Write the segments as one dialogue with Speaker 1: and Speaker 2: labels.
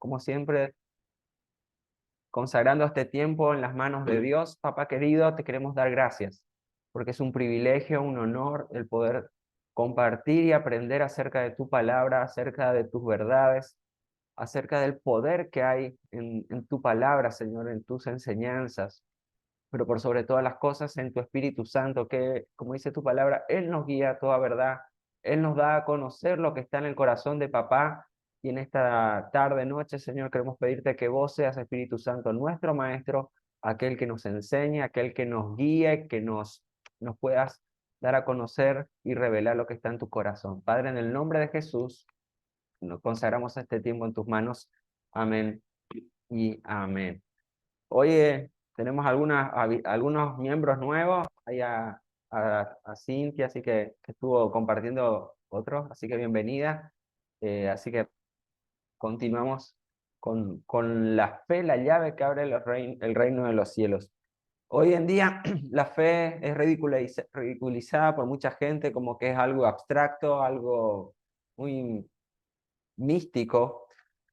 Speaker 1: como siempre, consagrando este tiempo en las manos de Dios. Papá querido, te queremos dar gracias, porque es un privilegio, un honor el poder compartir y aprender acerca de tu palabra, acerca de tus verdades, acerca del poder que hay en tu palabra, Señor, en tus enseñanzas, pero por sobre todas las cosas en tu Espíritu Santo, que, como dice tu palabra, Él nos guía a toda verdad, Él nos da a conocer lo que está en el corazón de papá. Y en esta tarde, noche, Señor, queremos pedirte que vos seas, Espíritu Santo, nuestro Maestro, aquel que nos enseñe, aquel que nos guíe, que nos puedas dar a conocer y revelar lo que está en tu corazón. Padre, en el nombre de Jesús, nos consagramos este tiempo en tus manos. Amén y amén. Oye, tenemos algunos miembros nuevos, hay a Cintia, así que estuvo compartiendo otros, así que bienvenida. Así que continuamos con la fe, la llave que abre el reino de los cielos. Hoy en día la fe es ridiculizada por mucha gente como que es algo abstracto, algo muy místico,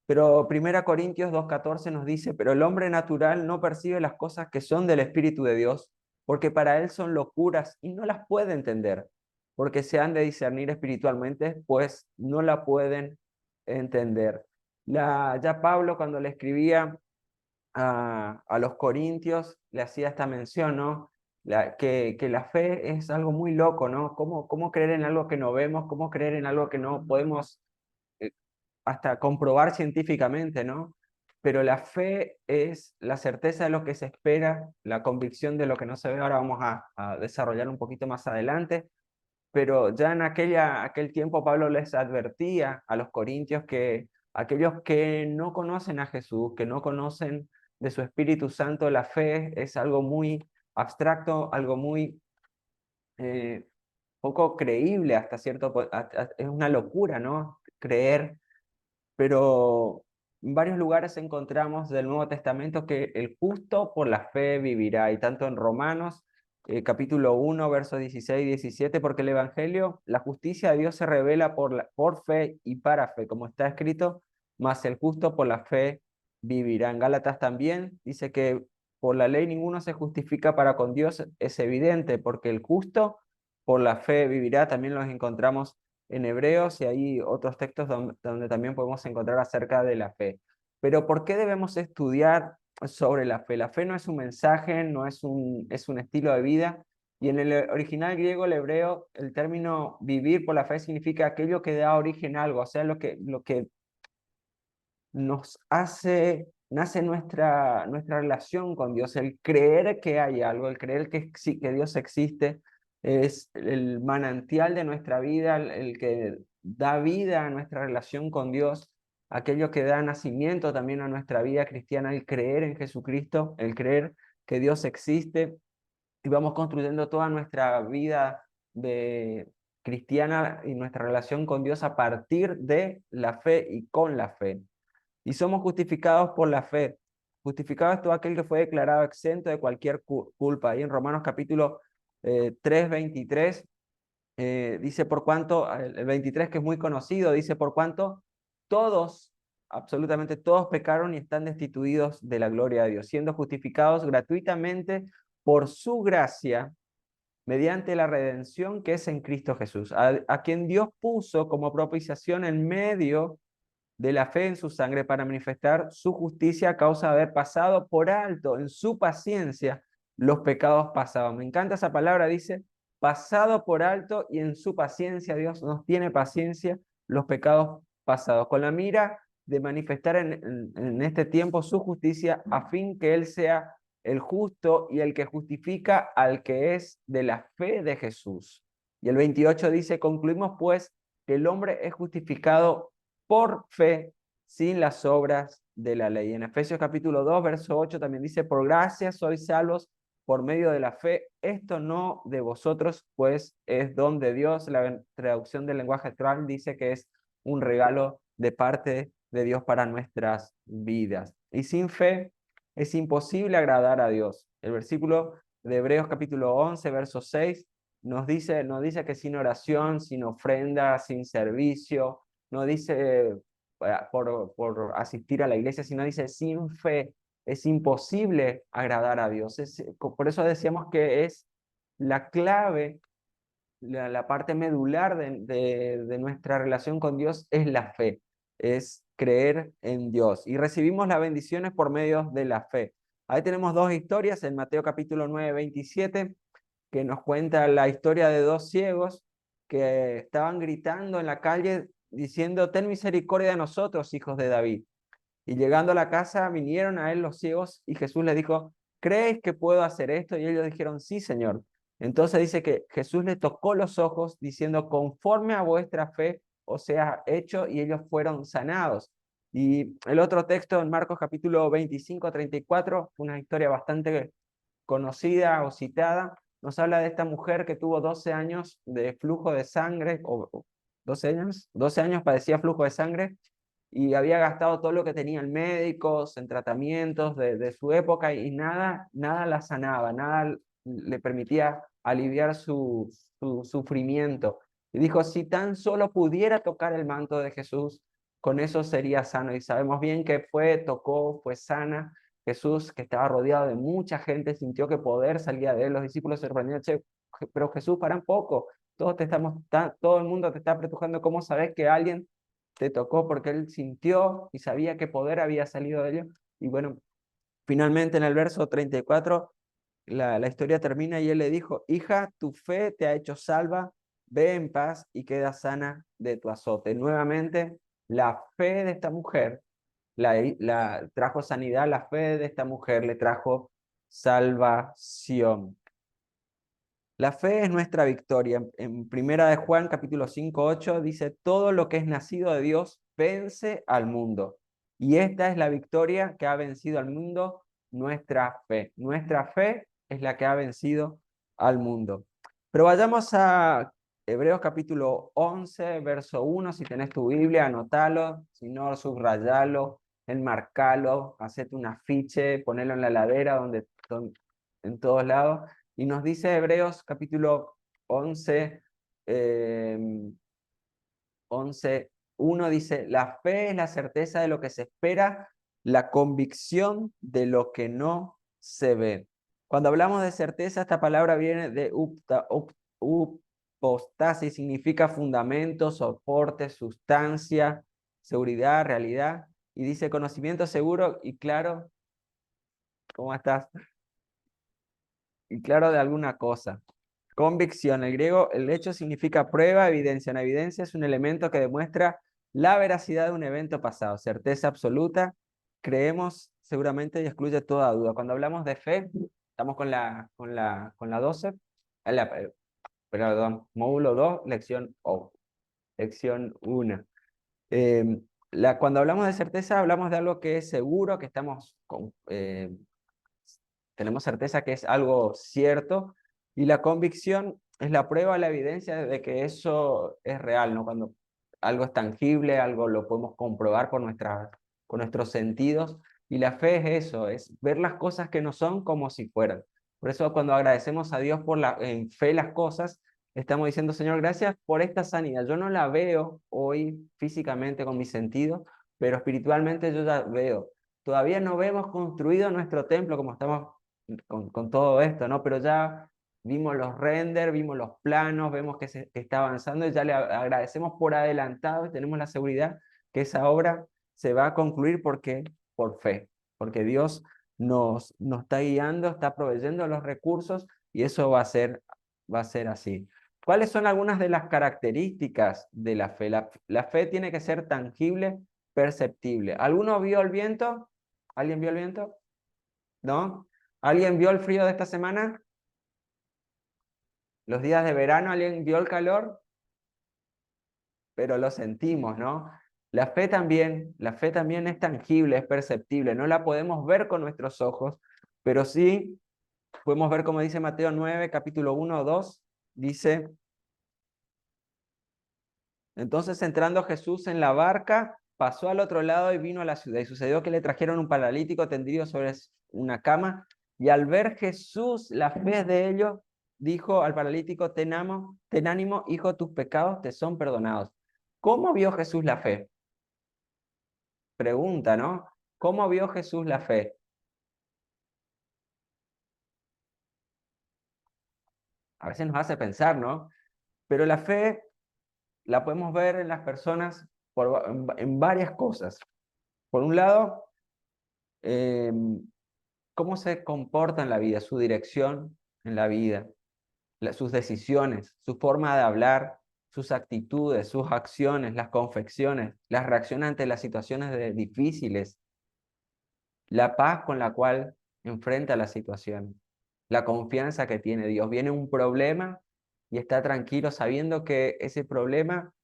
Speaker 1: pero 1 Corintios 2:14 nos dice, pero el hombre natural no percibe las cosas que son del Espíritu de Dios, porque para él son locuras y no las puede entender, porque se han de discernir espiritualmente, pues no la pueden entender. Ya Pablo, cuando le escribía a los corintios, le hacía esta mención, ¿no? Que la fe es algo muy loco, ¿no? ¿Cómo creer en algo que no vemos? ¿Cómo creer en algo que no podemos eh, hasta comprobar científicamente, ¿no? Pero la fe es la certeza de lo que se espera, la convicción de lo que no se ve. Ahora vamos a desarrollar un poquito más adelante, pero ya en aquel tiempo Pablo les advertía a los corintios que aquellos que no conocen a Jesús, que no conocen de su Espíritu Santo, la fe es algo muy abstracto, algo muy eh, poco creíble hasta es una locura, ¿no? Creer, pero en varios lugares encontramos del Nuevo Testamento que el justo por la fe vivirá, y tanto en Romanos, capítulo 1, versos 16 y 17, porque el Evangelio, la justicia de Dios se revela por fe y para fe, como está escrito, mas el justo por la fe vivirá. En Gálatas también dice que por la ley ninguno se justifica para con Dios, es evidente, porque el justo por la fe vivirá. También los encontramos en Hebreos, y hay otros textos donde también podemos encontrar acerca de la fe. Pero ¿por qué debemos estudiar sobre la fe? La fe no es un mensaje, no es es un estilo de vida. Y en el original griego, el hebreo, el término vivir por la fe significa aquello que da origen a algo, o sea, lo que nos nace nuestra relación con Dios, el creer que hay algo, el creer que Dios existe, es el manantial de nuestra vida, el que da vida a nuestra relación con Dios, aquello que da nacimiento también a nuestra vida cristiana, el creer en Jesucristo, el creer que Dios existe, y vamos construyendo toda nuestra vida de cristiana y nuestra relación con Dios a partir de la fe y con la fe. Y somos justificados por la fe. Justificado es todo aquel que fue declarado exento de cualquier culpa. Ahí en Romanos capítulo 3, 23, dice por cuanto, el 23 que es muy conocido, dice por cuanto todos, absolutamente todos pecaron y están destituidos de la gloria de Dios, siendo justificados gratuitamente por su gracia, mediante la redención que es en Cristo Jesús, a quien Dios puso como propiciación en medio de la fe en su sangre para manifestar su justicia a causa de haber pasado por alto en su paciencia los pecados pasados. Me encanta esa palabra, dice, pasado por alto, y en su paciencia Dios nos tiene paciencia los pecados pasados, con la mira de manifestar en este tiempo su justicia, a fin que Él sea el justo y el que justifica al que es de la fe de Jesús. Y el 28 dice, concluimos pues que el hombre es justificado por fe sin las obras de la ley. En Efesios capítulo 2, verso 8 también dice, por gracia sois salvos por medio de la fe, esto no de vosotros, pues es don de Dios. La traducción del lenguaje actual dice que es un regalo de parte de Dios para nuestras vidas. Y sin fe es imposible agradar a Dios. El versículo de Hebreos capítulo 11, verso 6, nos dice que sin oración, sin ofrenda, sin servicio, no dice por asistir a la iglesia, sino dice, sin fe es imposible agradar a Dios. Por eso decíamos que es la clave, la parte medular de nuestra relación con Dios es la fe, es creer en Dios. Y recibimos las bendiciones por medio de la fe. Ahí tenemos dos historias en Mateo capítulo 9, 27, que nos cuenta la historia de dos ciegos que estaban gritando en la calle diciendo, ten misericordia de nosotros, hijos de David. Y llegando a la casa vinieron a él los ciegos y Jesús les dijo, ¿crees que puedo hacer esto? Y ellos dijeron, sí, Señor. Entonces dice que Jesús les tocó los ojos diciendo, conforme a vuestra fe os sea hecho, y ellos fueron sanados. Y el otro texto en Marcos capítulo 25, 34, una historia bastante conocida o citada, nos habla de esta mujer que tuvo 12 años de flujo de sangre, o 12 años padecía flujo de sangre, y había gastado todo lo que tenía en médicos, en tratamientos de su época, y nada la sanaba, nada le permitía aliviar su sufrimiento. Y dijo, si tan solo pudiera tocar el manto de Jesús, con eso sería sano. Y sabemos bien que tocó, fue sana. Jesús, que estaba rodeado de mucha gente, sintió que poder salía de él. Los discípulos se sorprendieron, che, pero Jesús, para un poco, todo el mundo te está apretujando, ¿cómo sabes que alguien te tocó? Porque él sintió y sabía que poder había salido de ellos. Y bueno, finalmente en el verso 34, la historia termina y él le dijo, hija, tu fe te ha hecho salva, ve en paz y queda sana de tu azote. Nuevamente, la fe de esta mujer trajo sanidad, la fe de esta mujer le trajo salvación. La fe es nuestra victoria. En Primera de Juan, capítulo 5, 8, dice, todo lo que es nacido de Dios vence al mundo. Y esta es la victoria que ha vencido al mundo, nuestra fe. Nuestra fe es la que ha vencido al mundo. Pero vayamos a Hebreos capítulo 11, verso 1. Si tenés tu Biblia, anotalo. Si no, subrayalo, enmarcalo, hacete un afiche, ponelo en la heladera, en todos lados. Y nos dice Hebreos capítulo 11, 11, 1 dice, la fe es la certeza de lo que se espera, la convicción de lo que no se ve. Cuando hablamos de certeza, esta palabra viene de upostasis, significa fundamento, soporte, sustancia, seguridad, realidad. Y dice conocimiento seguro y claro. ¿Cómo estás? Y claro de alguna cosa. Convicción, el griego, el hecho significa prueba, evidencia. Una evidencia es un elemento que demuestra la veracidad de un evento pasado. Certeza absoluta, creemos seguramente y excluye toda duda. Cuando hablamos de fe, estamos con la 12, perdón, módulo 2, lección 1. Cuando hablamos de certeza, hablamos de algo que es seguro, que tenemos certeza que es algo cierto, y la convicción es la prueba, la evidencia de que eso es real, ¿no? Cuando algo es tangible, algo lo podemos comprobar con nuestros sentidos, y la fe es eso, es ver las cosas que no son como si fueran. Por eso cuando agradecemos a Dios en fe las cosas, estamos diciendo, Señor, gracias por esta sanidad. Yo no la veo hoy físicamente con mis sentidos, pero espiritualmente yo ya veo. Todavía no vemos construido nuestro templo como estamos con todo esto, ¿no? Pero ya vimos los renders, vimos los planos, vemos que está avanzando y ya le agradecemos por adelantado y tenemos la seguridad que esa obra se va a concluir por fe, porque Dios nos está guiando, está proveyendo los recursos y eso va a ser así. ¿Cuáles son algunas de las características de la fe? La fe tiene que ser tangible, perceptible. ¿Alguno vio el viento? ¿Alguien vio el viento? ¿No? ¿Alguien vio el frío de esta semana? Los días de verano, ¿alguien vio el calor? Pero lo sentimos, ¿no? La fe también es tangible, es perceptible. No la podemos ver con nuestros ojos, pero sí podemos ver, como dice Mateo 9, capítulo 1 o 2, dice, entonces entrando Jesús en la barca, pasó al otro lado y vino a la ciudad. Y sucedió que le trajeron un paralítico tendido sobre una cama, y al ver Jesús la fe de ellos, dijo al paralítico, ten ánimo, hijo, tus pecados te son perdonados. ¿Cómo vio Jesús la fe? pregunta, ¿no? ¿Cómo vio Jesús la fe? A veces nos hace pensar, ¿no? Pero la fe la podemos ver en las personas en varias cosas. Por un lado, cómo se comporta en la vida, su dirección en la vida, sus decisiones, su forma de hablar, sus actitudes, sus acciones, las confecciones, las reacciones ante las situaciones difíciles, la paz con la cual enfrenta la situación, la confianza que tiene Dios. Viene un problema y está tranquilo sabiendo que ese problema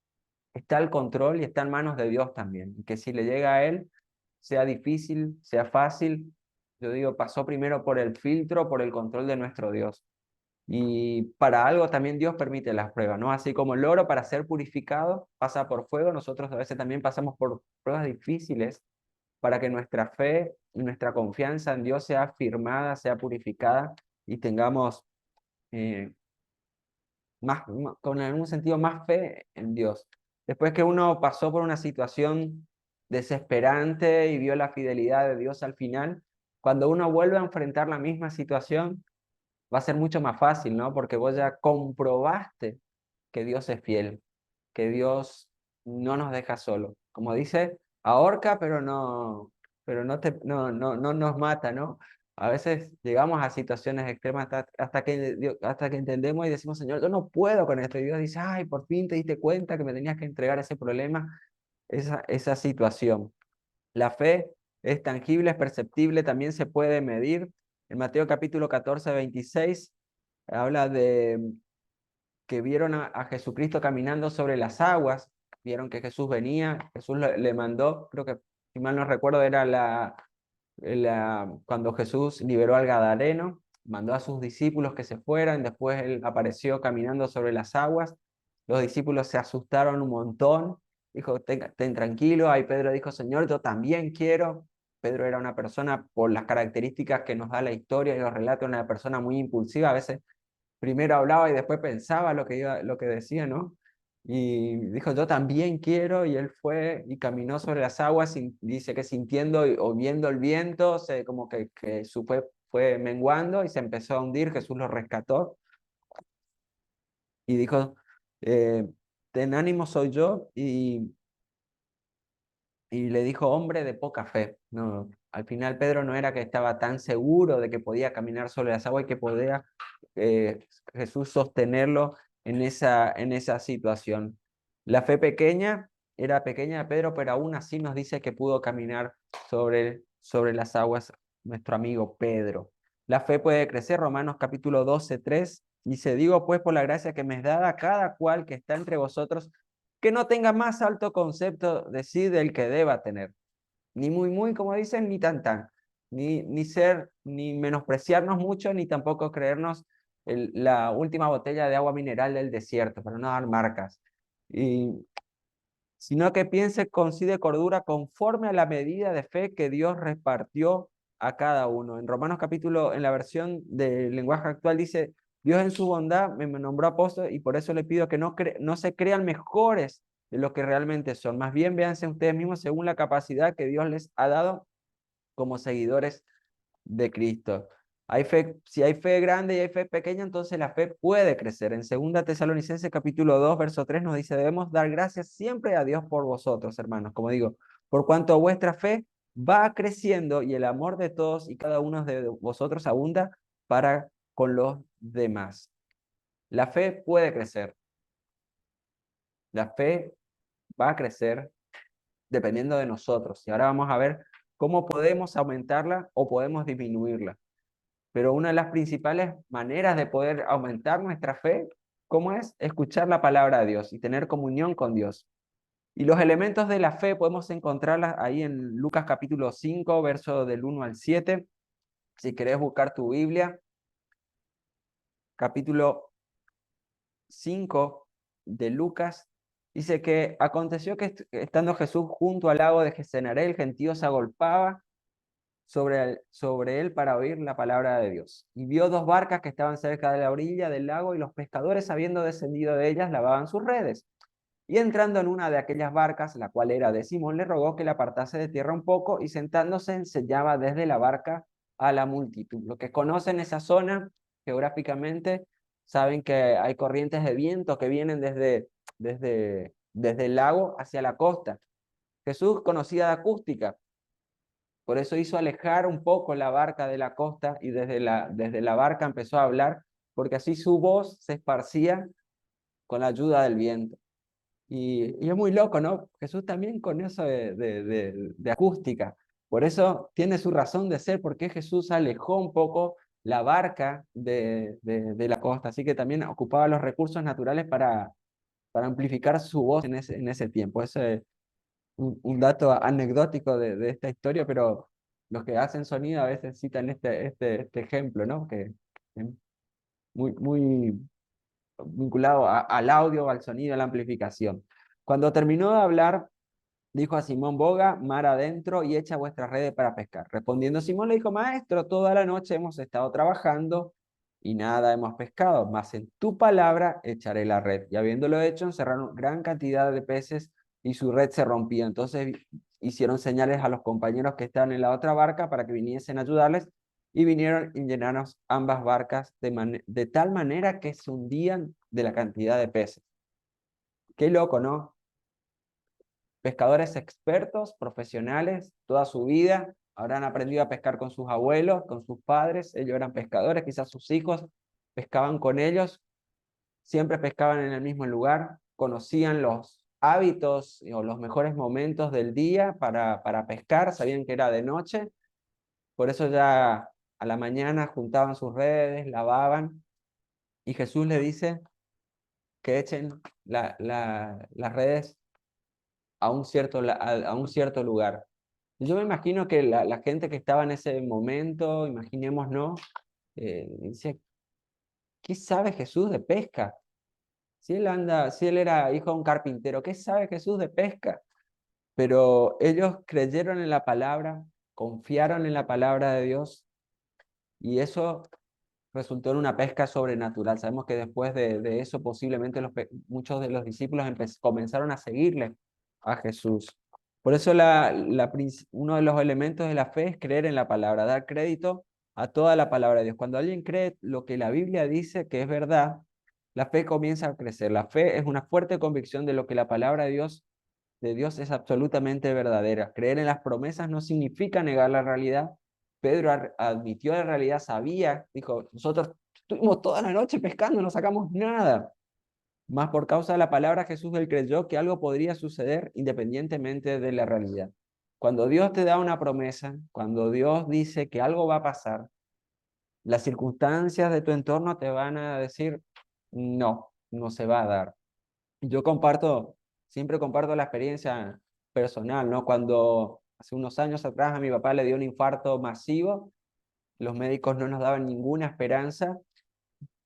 Speaker 1: está al control y está en manos de Dios también. Y que si le llega a Él, sea difícil, sea fácil, yo digo, pasó primero por el filtro, por el control de nuestro Dios. Y para algo también Dios permite las pruebas, ¿no? Así como el oro para ser purificado pasa por fuego, nosotros a veces también pasamos por pruebas difíciles para que nuestra fe y nuestra confianza en Dios sea afirmada, sea purificada y tengamos eh, con algún sentido más fe en Dios. Después que uno pasó por una situación desesperante y vio la fidelidad de Dios al final, cuando uno vuelve a enfrentar la misma situación, va a ser mucho más fácil, ¿no? Porque vos ya comprobaste que Dios es fiel, que Dios no nos deja solo. Como dice, ahorca, pero no nos mata, ¿no? A veces llegamos a situaciones extremas hasta que entendemos y decimos, Señor, yo no puedo con esto. Y Dios dice, ay, por fin te diste cuenta que me tenías que entregar ese problema, esa situación. La fe es tangible, es perceptible, también se puede medir. En Mateo capítulo 14, 26, habla de que vieron a Jesucristo caminando sobre las aguas, vieron que Jesús venía, Jesús le mandó, creo que si mal no recuerdo era cuando Jesús liberó al Gadareno, mandó a sus discípulos que se fueran, después él apareció caminando sobre las aguas, los discípulos se asustaron un montón, dijo, ten tranquilo, ahí Pedro dijo, Señor, yo también quiero. Pedro era una persona, por las características que nos da la historia y los relatos, una persona muy impulsiva, a veces primero hablaba y después pensaba lo que decía, ¿no? Y dijo, yo también quiero, y él fue y caminó sobre las aguas, dice que sintiendo o viendo el viento, como que su fe fue menguando y se empezó a hundir, Jesús lo rescató y dijo, eh, ten ánimo, soy yo, y le dijo, hombre de poca fe. No, al final Pedro no era que estaba tan seguro de que podía caminar sobre las aguas y que podía eh, Jesús sostenerlo en esa situación. La fe pequeña era pequeña de Pedro, pero aún así nos dice que pudo caminar sobre las aguas nuestro amigo Pedro. La fe puede crecer, Romanos capítulo 12, 3, dice, digo pues por la gracia que me es dada a cada cual que está entre vosotros, que no tenga más alto concepto de sí del que deba tener. Ni muy, muy, como dicen, ni tan, tan. Ni menospreciarnos mucho, ni tampoco creernos la última botella de agua mineral del desierto, para no dar marcas. Y, sino que piense con sí de cordura conforme a la medida de fe que Dios repartió a cada uno. En Romanos capítulo, en la versión del lenguaje actual dice, Dios en su bondad me nombró apóstol y por eso le pido que no se crean mejores de lo que realmente son. Más bien véanse ustedes mismos según la capacidad que Dios les ha dado como seguidores de Cristo. Si hay fe grande y hay fe pequeña, entonces la fe puede crecer. En 2 Tesalonicenses capítulo 2, verso 3 nos dice, debemos dar gracias siempre a Dios por vosotros, hermanos. Como digo, por cuanto vuestra fe va creciendo y el amor de todos y cada uno de vosotros abunda para con los demás. La fe puede crecer. La fe va a crecer dependiendo de nosotros. Y ahora vamos a ver cómo podemos aumentarla o podemos disminuirla. Pero una de las principales maneras de poder aumentar nuestra fe, ¿cómo es? Escuchar la palabra de Dios y tener comunión con Dios. Y los elementos de la fe podemos encontrarlas ahí en Lucas capítulo 5, verso del 1 al 7. Si querés buscar tu Biblia, capítulo 5 de Lucas, dice que aconteció que estando Jesús junto al lago de Genesaret, el gentío se agolpaba sobre él para oír la palabra de Dios. Y vio dos barcas que estaban cerca de la orilla del lago y los pescadores, habiendo descendido de ellas, lavaban sus redes. Y entrando en una de aquellas barcas, la cual era de Simón, le rogó que la apartase de tierra un poco, y sentándose enseñaba desde la barca a la multitud. Los que conocen esa zona geográficamente saben que hay corrientes de viento que vienen desde el lago hacia la costa. Jesús conocía de acústica, por eso hizo alejar un poco la barca de la costa y desde la barca empezó a hablar, porque así su voz se esparcía con la ayuda del viento. Y es muy loco, ¿no? Jesús también con eso de acústica. Por eso tiene su razón de ser, porque Jesús alejó un poco la barca de la costa, así que también ocupaba los recursos naturales para amplificar su voz en ese tiempo. Ese es un dato anecdótico de esta historia, pero los que hacen sonido a veces citan este ejemplo, ¿no? Que es muy vinculado al audio, al sonido, a la amplificación. Cuando terminó de hablar, dijo a Simón: boga mar adentro y echa vuestras redes para pescar. Respondiendo Simón le dijo: Maestro, toda la noche hemos estado trabajando y nada hemos pescado, mas en tu palabra echaré la red. Y habiéndolo hecho, encerraron gran cantidad de peces y su red se rompió. Entonces hicieron señales a los compañeros que estaban en la otra barca para que viniesen a ayudarles, y vinieron y llenaron ambas barcas de tal manera que se hundían de la cantidad de peces. Qué loco, ¿no? Pescadores expertos, profesionales, toda su vida, habrán aprendido a pescar con sus abuelos, con sus padres, ellos eran pescadores, quizás sus hijos pescaban con ellos, siempre pescaban en el mismo lugar, conocían los hábitos o los mejores momentos del día para pescar, sabían que era de noche, por eso ya a la mañana juntaban sus redes, lavaban, y Jesús le dice que echen las redes a un cierto lugar. Yo me imagino que la gente que estaba en ese momento, imaginemos, ¿no? Dice: ¿qué sabe Jesús de pesca? Si él era hijo de un carpintero, ¿qué sabe Jesús de pesca? Pero ellos creyeron en la palabra, confiaron en la palabra de Dios, y eso resultó en una pesca sobrenatural. Sabemos que después de eso posiblemente muchos de los discípulos comenzaron a seguirle a Jesús. Por eso uno de los elementos de la fe es creer en la palabra, dar crédito a toda la palabra de Dios. Cuando alguien cree lo que la Biblia dice que es verdad, la fe comienza a crecer. La fe es una fuerte convicción de lo que la palabra de Dios es absolutamente verdadera. Creer en las promesas no significa negar la realidad. Pedro admitió la realidad, sabía, dijo: nosotros estuvimos toda la noche pescando, no sacamos nada. Más por causa de la palabra Jesús, él creyó que algo podría suceder independientemente de la realidad. Cuando Dios te da una promesa, cuando Dios dice que algo va a pasar, las circunstancias de tu entorno te van a decir: no, no se va a dar. Yo siempre comparto la experiencia personal, ¿no? Cuando hace unos años atrás a mi papá le dio un infarto masivo, los médicos no nos daban ninguna esperanza.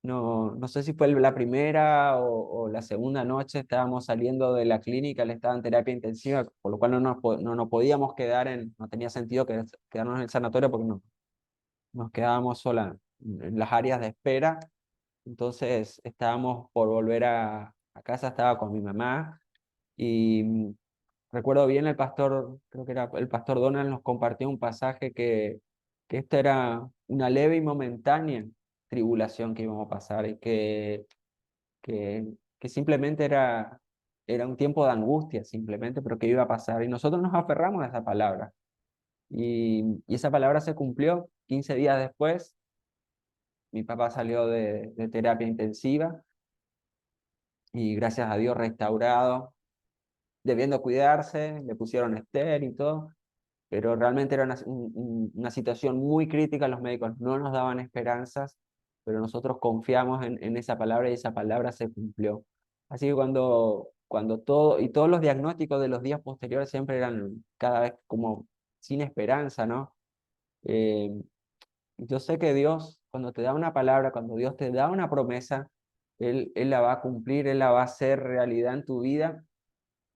Speaker 1: No sé si fue la primera o la segunda noche, estábamos saliendo de la clínica, él estaba en terapia intensiva, por lo cual no nos podíamos no tenía sentido quedarnos en el sanatorio, porque no, nos quedábamos sola en las áreas de espera. Entonces estábamos por volver a casa, estaba con mi mamá. Y recuerdo bien, el pastor, creo que era el pastor Donald, nos compartió un pasaje que esta era una leve y momentánea tribulación que íbamos a pasar, y que, que simplemente era un tiempo de angustia, simplemente, pero que iba a pasar. Y nosotros nos aferramos a esa palabra. Y esa palabra se cumplió. 15 días después, mi papá salió de terapia intensiva, y gracias a Dios restaurado, debiendo cuidarse, le pusieron ester y todo, pero realmente era una situación muy crítica. Los médicos no nos daban esperanzas, pero nosotros confiamos en esa palabra, y esa palabra se cumplió. Así que todos los diagnósticos de los días posteriores siempre eran cada vez como sin esperanza, ¿no? Eh, yo sé que Dios, cuando te da una palabra, cuando Dios te da una promesa, Él la va a cumplir, Él la va a hacer realidad en tu vida,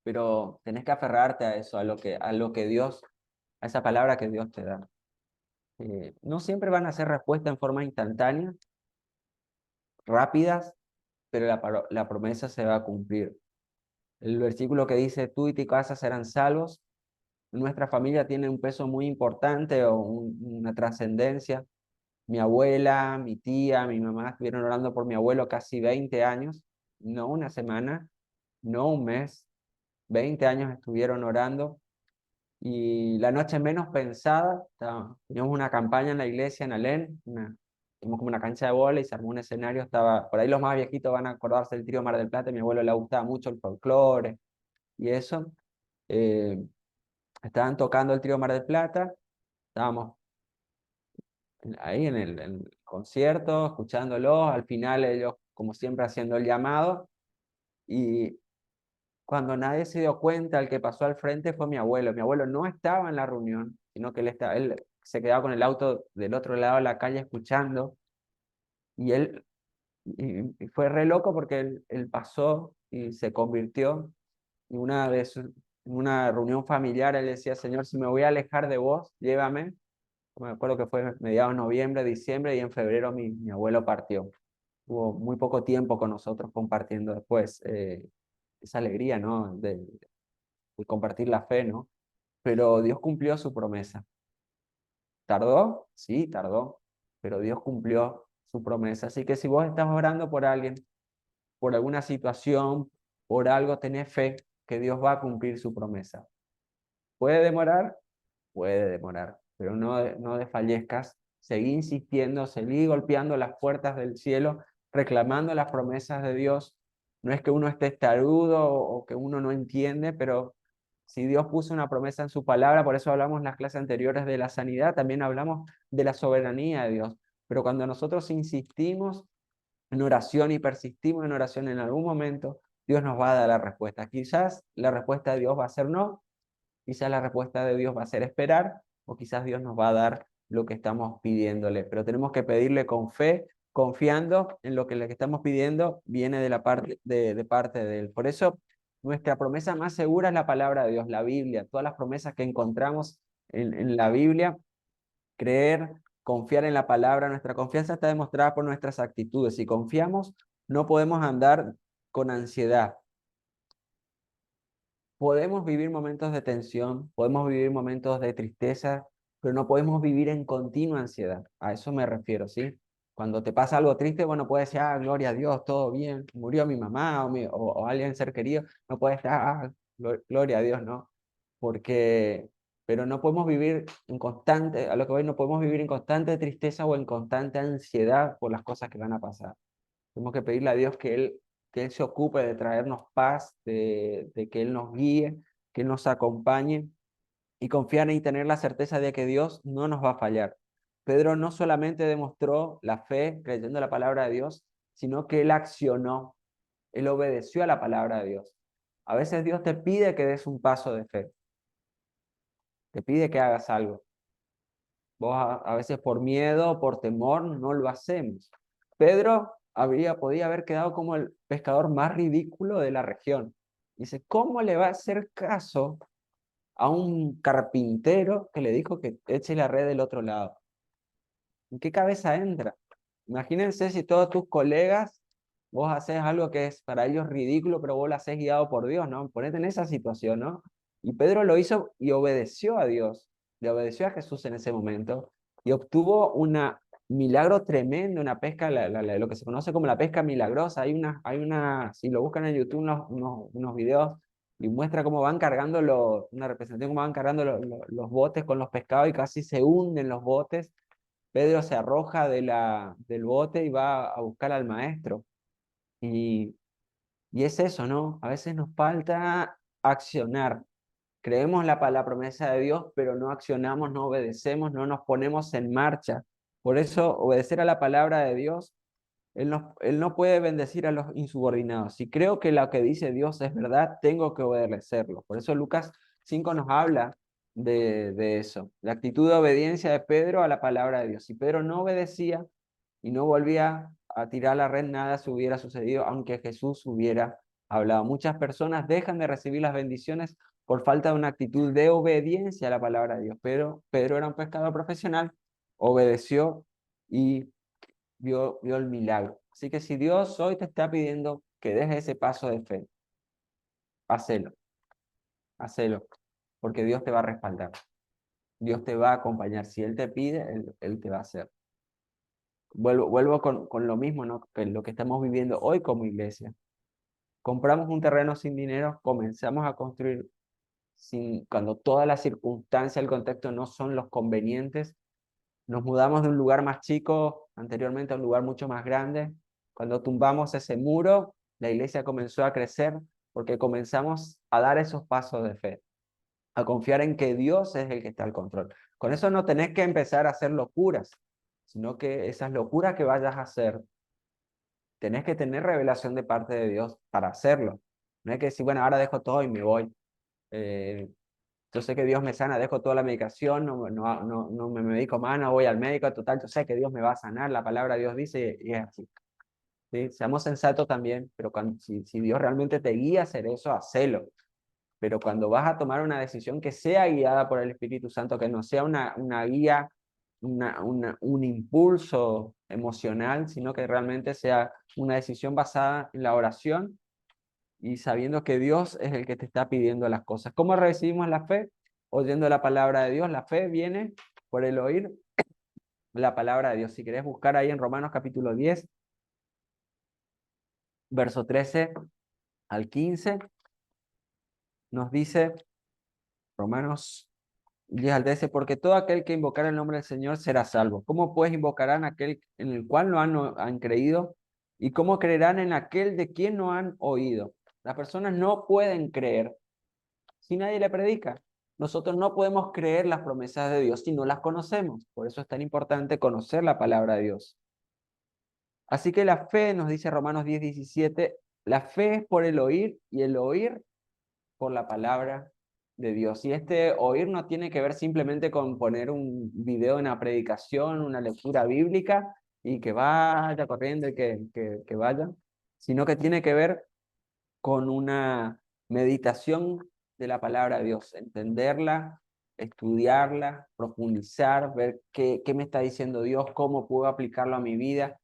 Speaker 1: pero tenés que aferrarte a eso, a Dios, a esa palabra que Dios te da. No siempre van a ser respuestas en forma instantánea, rápidas, pero la promesa se va a cumplir. El versículo que dice, tú y tu casa serán salvos. Nuestra familia tiene un peso muy importante o una trascendencia. Mi abuela, mi tía, mi mamá estuvieron orando por mi abuelo casi 20 años, no una semana, no un mes, 20 años estuvieron orando. Y la noche menos pensada, teníamos una campaña en la iglesia en Alén, teníamos como una cancha de bola y se armó un escenario, estaba, por ahí los más viejitos van a acordarse del trío Mar del Plata, a mi abuelo le gustaba mucho el folclore y eso. eh, Estaban tocando el trío Mar del Plata, estábamos ahí en el concierto, escuchándolo, al final ellos como siempre haciendo el llamado, y cuando nadie se dio cuenta, el que pasó al frente fue mi abuelo. Mi abuelo no estaba en la reunión, sino que él se quedaba con el auto del otro lado de la calle escuchando. Y y fue re loco porque él pasó y se convirtió. Y en una reunión familiar, él decía, Señor, si me voy a alejar de vos, llévame. Me acuerdo que fue mediados de noviembre, diciembre, y en febrero mi abuelo partió. Tuvo muy poco tiempo con nosotros compartiendo después esa alegría, ¿no? De compartir la fe, ¿no? Pero Dios cumplió su promesa. ¿Tardó? Sí, tardó, pero Dios cumplió su promesa. Así que si vos estás orando por alguien, por alguna situación, por algo, tenés fe que Dios va a cumplir su promesa. ¿Puede demorar? Puede demorar, pero no desfallezcas. Seguí insistiendo, seguí golpeando las puertas del cielo, reclamando las promesas de Dios. No es que uno esté tarudo o que uno no entiende, pero si Dios puso una promesa en su palabra, por eso hablamos en las clases anteriores de la sanidad, también hablamos de la soberanía de Dios. Pero cuando nosotros insistimos en oración y persistimos en oración en algún momento, Dios nos va a dar la respuesta. Quizás la respuesta de Dios va a ser no, quizás la respuesta de Dios va a ser esperar, o quizás Dios nos va a dar lo que estamos pidiéndole, pero tenemos que pedirle con fe, confiando en lo que le estamos pidiendo viene de parte de Él. Por eso, nuestra promesa más segura es la palabra de Dios, la Biblia, todas las promesas que encontramos en la Biblia, creer, confiar en la palabra, nuestra confianza está demostrada por nuestras actitudes. Si confiamos, no podemos andar con ansiedad. Podemos vivir momentos de tensión, podemos vivir momentos de tristeza, pero no podemos vivir en continua ansiedad. A eso me refiero, ¿sí? Cuando te pasa algo triste, bueno, puedes decir, ah, gloria a Dios, todo bien, murió mi mamá o alguien ser querido, no puedes estar, ah, gloria a Dios, ¿no? Porque, pero no podemos vivir en constante, a lo que voy, no podemos vivir en constante tristeza o en constante ansiedad por las cosas que van a pasar. Tenemos que pedirle a Dios que Él se ocupe de traernos paz, de que Él nos guíe, que Él nos acompañe y confiar y tener la certeza de que Dios no nos va a fallar. Pedro no solamente demostró la fe creyendo la palabra de Dios, sino que él accionó, él obedeció a la palabra de Dios. A veces Dios te pide que des un paso de fe, te pide que hagas algo. Vos a veces por miedo, por temor, no lo hacemos. Pedro podía haber quedado como el pescador más ridículo de la región. Dice, ¿cómo le va a hacer caso a un carpintero que le dijo que eche la red del otro lado? ¿En qué cabeza entra? Imagínense si todos tus colegas, vos haces algo que es para ellos ridículo, pero vos lo haces guiado por Dios, ¿no? Ponete en esa situación, ¿no? Y Pedro lo hizo y obedeció a Dios, le obedeció a Jesús en ese momento y obtuvo un milagro tremendo, una pesca, lo que se conoce como la pesca milagrosa. Si lo buscan en YouTube, unos videos y muestra cómo van cargando una representación, cómo van cargando los botes con los pescados y casi se hunden los botes. Pedro se arroja del bote y va a buscar al maestro. Y, y es eso, ¿no? A veces nos falta accionar. Creemos la promesa de Dios, pero no accionamos, no obedecemos, no nos ponemos en marcha. Por eso, obedecer a la palabra de Dios, Él no puede bendecir a los insubordinados. Si creo que lo que dice Dios es verdad, tengo que obedecerlo. Por eso Lucas 5 nos habla de eso, la actitud de obediencia de Pedro a la palabra de Dios. Si Pedro no obedecía y no volvía a tirar la red, nada se hubiera sucedido, aunque Jesús hubiera hablado. Muchas personas dejan de recibir las bendiciones por falta de una actitud de obediencia a la palabra de Dios. Pero Pedro era un pescador profesional, obedeció y vio el milagro. Así que si Dios hoy te está pidiendo que dejes ese paso de fe, hacelo, hacelo, porque Dios te va a respaldar, Dios te va a acompañar. Si Él te pide, Él te va a hacer. Vuelvo con lo mismo, ¿no? Que lo que estamos viviendo hoy como iglesia. Compramos un terreno sin dinero, comenzamos a construir cuando todas las circunstancias, el contexto no son los convenientes. Nos mudamos de un lugar más chico anteriormente a un lugar mucho más grande. Cuando tumbamos ese muro, la iglesia comenzó a crecer porque comenzamos a dar esos pasos de fe, a confiar en que Dios es el que está al control. Con eso no tenés que empezar a hacer locuras, sino que esas locuras que vayas a hacer, tenés que tener revelación de parte de Dios para hacerlo. No hay que decir, bueno, ahora dejo todo y me voy. Yo sé que Dios me sana, dejo toda la medicación, no me medico más, no voy al médico, total, yo sé que Dios me va a sanar, la palabra de Dios dice y es así. ¿Sí? Seamos sensatos también, pero si Dios realmente te guía a hacer eso, hacelo. Pero cuando vas a tomar una decisión que sea guiada por el Espíritu Santo, que no sea una guía, un impulso emocional, sino que realmente sea una decisión basada en la oración y sabiendo que Dios es el que te está pidiendo las cosas. ¿Cómo recibimos la fe? Oyendo la palabra de Dios. La fe viene por el oír la palabra de Dios. Si querés buscar ahí en Romanos capítulo 10, verso 13 al 15, nos dice Romanos 10 al 13, porque todo aquel que invocar el nombre del Señor será salvo. ¿Cómo pues invocarán aquel en el cual no han creído? ¿Y cómo creerán en aquel de quien no han oído? Las personas no pueden creer si nadie le predica. Nosotros no podemos creer las promesas de Dios si no las conocemos. Por eso es tan importante conocer la palabra de Dios. Así que la fe, nos dice Romanos 10:17, la fe es por el oír y el oír por la palabra de Dios. Y este oír no tiene que ver simplemente con poner un video en una predicación, una lectura bíblica y que vaya corriendo y que vaya, sino que tiene que ver con una meditación de la palabra de Dios, entenderla, estudiarla, profundizar, ver qué me está diciendo Dios, cómo puedo aplicarlo a mi vida,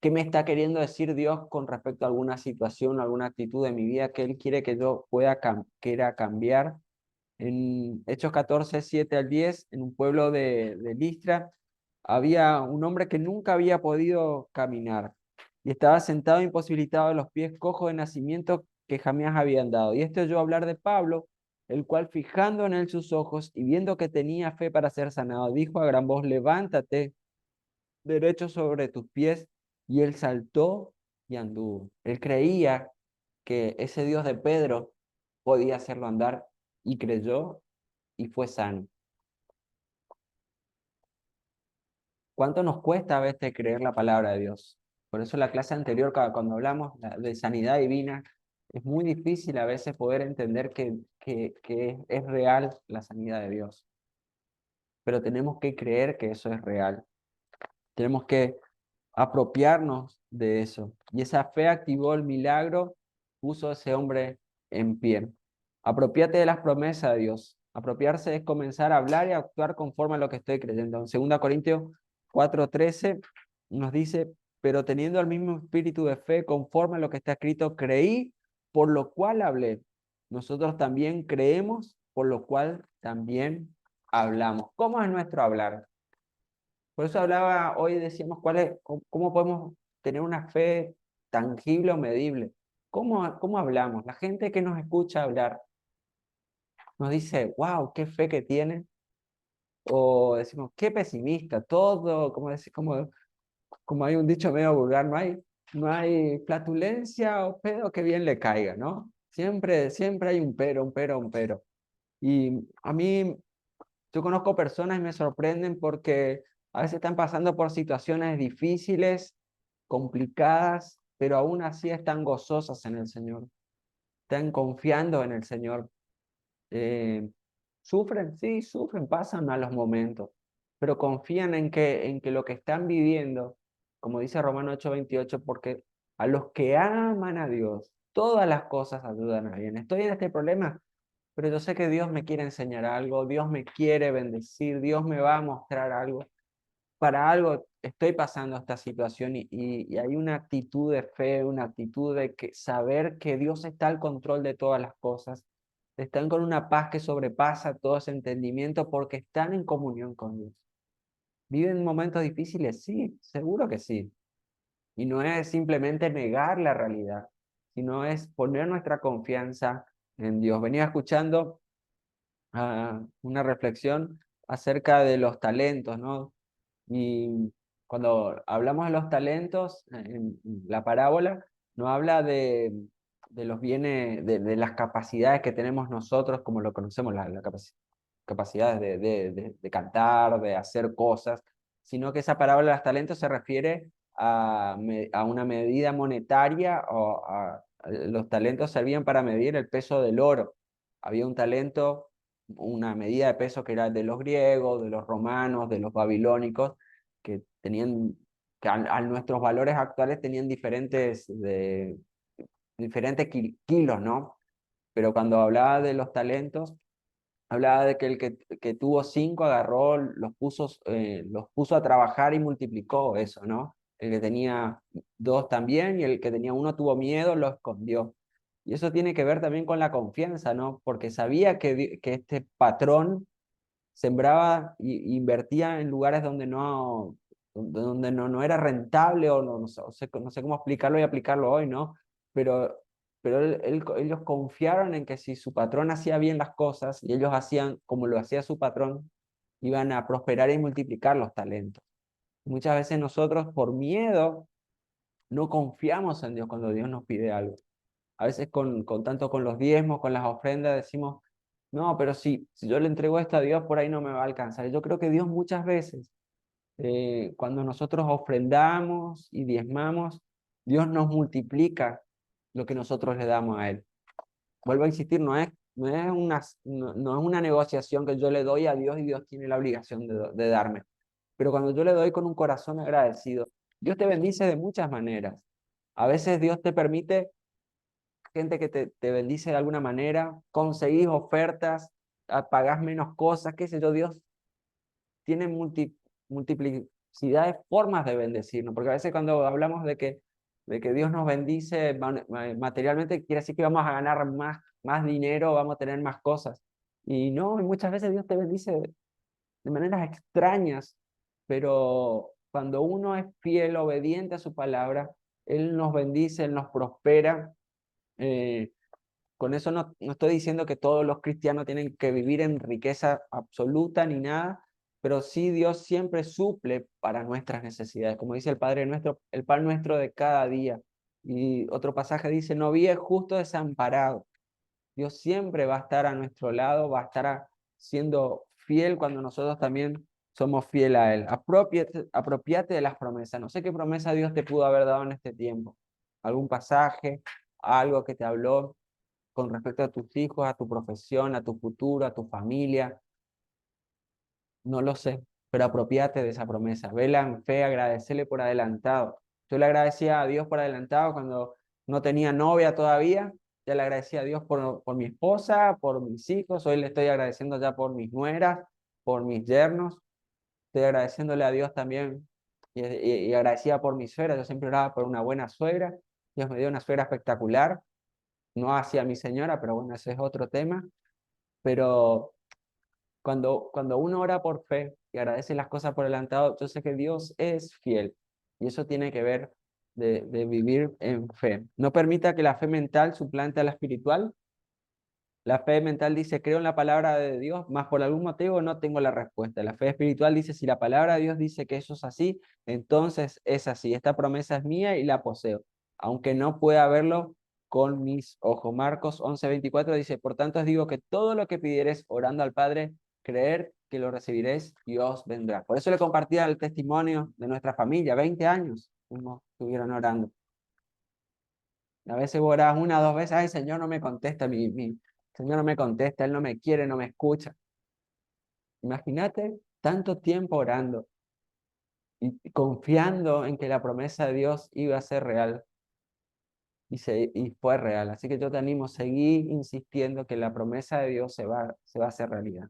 Speaker 1: qué me está queriendo decir Dios con respecto a alguna situación, alguna actitud de mi vida que Él quiere que yo quiera cambiar. En Hechos 14, 7 al 10, en un pueblo de Listra, había un hombre que nunca había podido caminar y estaba sentado imposibilitado de los pies, cojo de nacimiento que jamás habían dado. Y esto oyó hablar de Pablo, el cual fijando en él sus ojos y viendo que tenía fe para ser sanado, dijo a gran voz, levántate derecho sobre tus pies. Y él saltó y anduvo. Él creía que ese Dios de Pedro podía hacerlo andar y creyó y fue sano. ¿Cuánto nos cuesta a veces creer la palabra de Dios? Por eso la clase anterior, cuando hablamos de sanidad divina, es muy difícil a veces poder entender que es real la sanidad de Dios. Pero tenemos que creer que eso es real. Tenemos que apropiarnos de eso. Y esa fe activó el milagro, puso a ese hombre en pie. Apropiate de las promesas de Dios. Apropiarse es comenzar a hablar y a actuar conforme a lo que estoy creyendo. En 2 Corintios 4:13 nos dice, pero teniendo el mismo espíritu de fe, conforme a lo que está escrito, creí, por lo cual hablé. Nosotros también creemos, por lo cual también hablamos. ¿Cómo es nuestro hablar? Por eso hablaba, hoy decíamos, cómo podemos tener una fe tangible o medible. ¿Cómo hablamos? La gente que nos escucha hablar nos dice, wow, qué fe que tiene. O decimos, qué pesimista, todo, como hay un dicho medio vulgar, no hay flatulencia o pedo que bien le caiga, ¿no? Siempre hay un pero, un pero, un pero. Y a mí, yo conozco personas y me sorprenden porque a veces están pasando por situaciones difíciles, complicadas, pero aún así están gozosas en el Señor, están confiando en el Señor. Eh, Sufren, sí, sufren, pasan malos momentos, pero confían en que lo que están viviendo, como dice Romanos 8:28, porque a los que aman a Dios, todas las cosas ayudan a bien. Estoy en este problema, pero yo sé que Dios me quiere enseñar algo, Dios me quiere bendecir, Dios me va a mostrar algo. para algo estoy pasando esta situación y hay una actitud de fe, una actitud de saber que Dios está al control de todas las cosas. Están con una paz que sobrepasa todo ese entendimiento porque están en comunión con Dios. ¿Viven momentos difíciles? Sí, seguro que sí. Y no es simplemente negar la realidad, sino es poner nuestra confianza en Dios. Venía escuchando una reflexión acerca de los talentos, ¿no? Y cuando hablamos de los talentos, en la parábola, no habla de los bienes, de las capacidades que tenemos nosotros, como lo conocemos, capacidades de cantar, de hacer cosas, sino que esa parábola de los talentos se refiere a una medida monetaria, o los talentos servían para medir el peso del oro. Había un talento, una medida de peso que era de los griegos, de los romanos, de los babilónicos, que tenían, que a nuestros valores actuales tenían diferentes kilos, ¿no? Pero cuando hablaba de los talentos, hablaba de que el que tuvo 5 agarró, los puso a trabajar y multiplicó eso, ¿no? El que tenía 2 también, y el que tenía 1 tuvo miedo, lo escondió. Y eso tiene que ver también con la confianza, ¿no? Porque sabía que este patrón sembraba e invertía en lugares donde no era rentable, o no sé cómo explicarlo y aplicarlo hoy, ¿no? Pero, ellos confiaron en que si su patrón hacía bien las cosas y ellos hacían como lo hacía su patrón, iban a prosperar y multiplicar los talentos. Muchas veces nosotros, por miedo, no confiamos en Dios cuando Dios nos pide algo. A veces tanto con los diezmos, con las ofrendas, decimos, no, pero si yo le entrego esto a Dios, por ahí no me va a alcanzar. Yo creo que Dios muchas veces, cuando nosotros ofrendamos y diezmamos, Dios nos multiplica lo que nosotros le damos a Él. Vuelvo a insistir, no es una negociación que yo le doy a Dios y Dios tiene la obligación de darme. Pero cuando yo le doy con un corazón agradecido, Dios te bendice de muchas maneras. A veces Dios te permite gente que te bendice de alguna manera, conseguís ofertas, pagás menos cosas, qué sé yo. Dios tiene multiplicidad de formas de bendecirnos, porque a veces cuando hablamos de que Dios nos bendice materialmente, quiere decir que vamos a ganar más dinero, vamos a tener más cosas. Y no, y muchas veces Dios te bendice de maneras extrañas, pero cuando uno es fiel, obediente a su palabra, Él nos bendice, Él nos prospera. eh, con eso no estoy diciendo que todos los cristianos tienen que vivir en riqueza absoluta ni nada, pero sí Dios siempre suple para nuestras necesidades. Como dice el Padre nuestro, el pan nuestro de cada día. Y otro pasaje dice, no vi justo desamparado. Dios siempre va a estar a nuestro lado, va a estar siendo fiel cuando nosotros también somos fiel a Él. Apropiate de las promesas. No sé qué promesa Dios te pudo haber dado en este tiempo. Algún pasaje, algo que te habló con respecto a tus hijos, a tu profesión, a tu futuro, a tu familia. No lo sé, pero apropiate de esa promesa. Vela en fe, agradecerle por adelantado. Yo le agradecía a Dios por adelantado cuando no tenía novia todavía. Ya le agradecía a Dios por mi esposa, por mis hijos. Hoy le estoy agradeciendo ya por mis nueras, por mis yernos. Estoy agradeciéndole a Dios también y agradecida por mi suegra. Yo siempre oraba por una buena suegra. Dios me dio una suegra espectacular. No hacia mi señora, pero bueno, ese es otro tema. Pero cuando uno ora por fe y agradece las cosas por adelantado, yo sé que Dios es fiel. Y eso tiene que ver de vivir en fe. No permita que la fe mental suplante a la espiritual. La fe mental dice, creo en la palabra de Dios, mas por algún motivo no tengo la respuesta. La fe espiritual dice, si la palabra de Dios dice que eso es así, entonces es así. Esta promesa es mía y la poseo, aunque no pueda verlo con mis ojos. Marcos 11:24 dice, por tanto os digo que todo lo que pidieres orando al Padre, creer que lo recibiréis y os vendrá. Por eso le compartía el testimonio de nuestra familia, 20 años, como estuvieron orando. A veces vos orás 1 o 2 veces, ay, Señor no me contesta, Señor no me contesta, Él no me quiere, no me escucha. Imagínate tanto tiempo orando y confiando en que la promesa de Dios iba a ser real y fue real. Así que yo te animo, seguí insistiendo que la promesa de Dios se va a hacer realidad.